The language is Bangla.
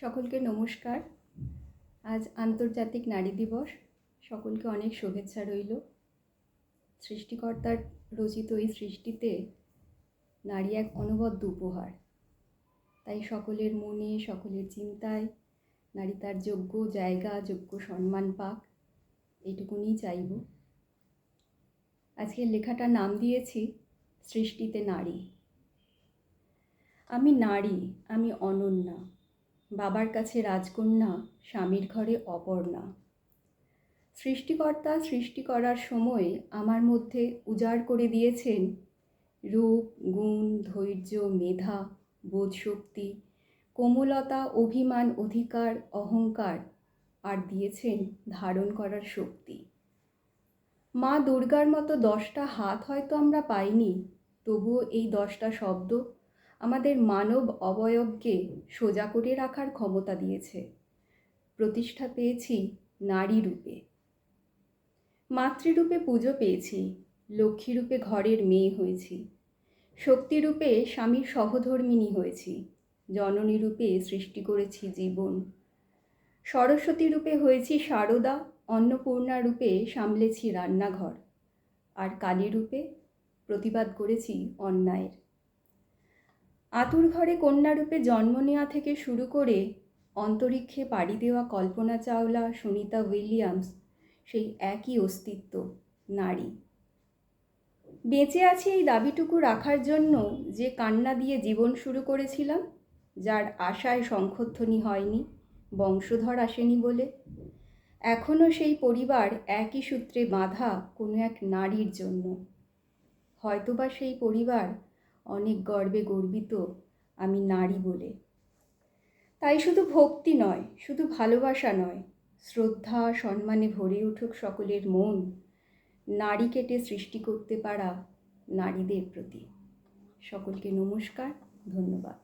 সকলকে নমস্কার। আজ আন্তর্জাতিক নারী দিবস। সকলকে অনেক শুভেচ্ছা রইল। সৃষ্টিকর্তার রচিত এই সৃষ্টিতে নারী এক অনবদ্য উপহার। তাই সকলের মনে, সকলের চিন্তায় নারী তার যোগ্য জায়গা, যোগ্য সম্মান পাক, এইটুকুনি চাইব। আজকের লেখাটার নাম দিয়েছি সৃষ্টিতে নারী। আমি নারী, আমি অনন্যা, বাবার কাছে রাজকন্যা, স্বামীর ঘরে অপর্ণা। সৃষ্টিকর্তা সৃষ্টি করার সময় আমার মধ্যে উজাড় করে দিয়েছেন রূপ, গুণ, ধৈর্য, মেধা, বোধশক্তি, কোমলতা, অভিমান, অধিকার, অহংকার, আর দিয়েছেন ধারণ করার শক্তি। মা দুর্গার মতো 10টা হাত হয়তো আমরা পাইনি, তবুও এই 10টা শব্দ আমাদের মানব অবয়বকে সোজা করে রাখার ক্ষমতা দিয়েছে। প্রতিষ্ঠা পেয়েছি নারী রূপে। মাতৃরূপে পুজো পেয়েছি, লক্ষ্মীরূপে ঘরের মেয়ে হয়েছি, শক্তিরূপে স্বামীর সহধর্মিণী হয়েছি, জননী রূপে সৃষ্টি করেছি জীবন, সরস্বতী রূপে হয়েছি সারদা, অন্নপূর্ণা রূপে সামলেছি রান্নাঘর, আর কালী রূপে প্রতিবাদ করেছি অন্যায়ের। আতুর ঘরে কন্যারূপে জন্ম নেওয়া থেকে শুরু করে অন্তরিক্ষে পাড়ি দেওয়া কল্পনা চাওলা, সুনিতা উইলিয়ামস, সেই একই অস্তিত্ব নারী। বেঁচে আছি এই দাবিটুকু রাখার জন্য যে কান্না দিয়ে জীবন শুরু করেছিলাম, যার আশায় শঙ্খধ্বনি হয়নি, বংশধর আসেনি বলে। এখনও সেই পরিবার একই সূত্রে বাঁধা কোনো এক নারীর জন্য। হয়তোবা সেই পরিবার অনেক গর্বে গর্বিত আমি নারী বলে। তাই শুধু ভক্তি নয়, শুধু ভালোবাসা নয়, শ্রদ্ধা সম্মানে ভরে উঠুক সকলের মন নারী কেটে সৃষ্টি করতে পারা নারীদের প্রতি। সকলকে নমস্কার, ধন্যবাদ।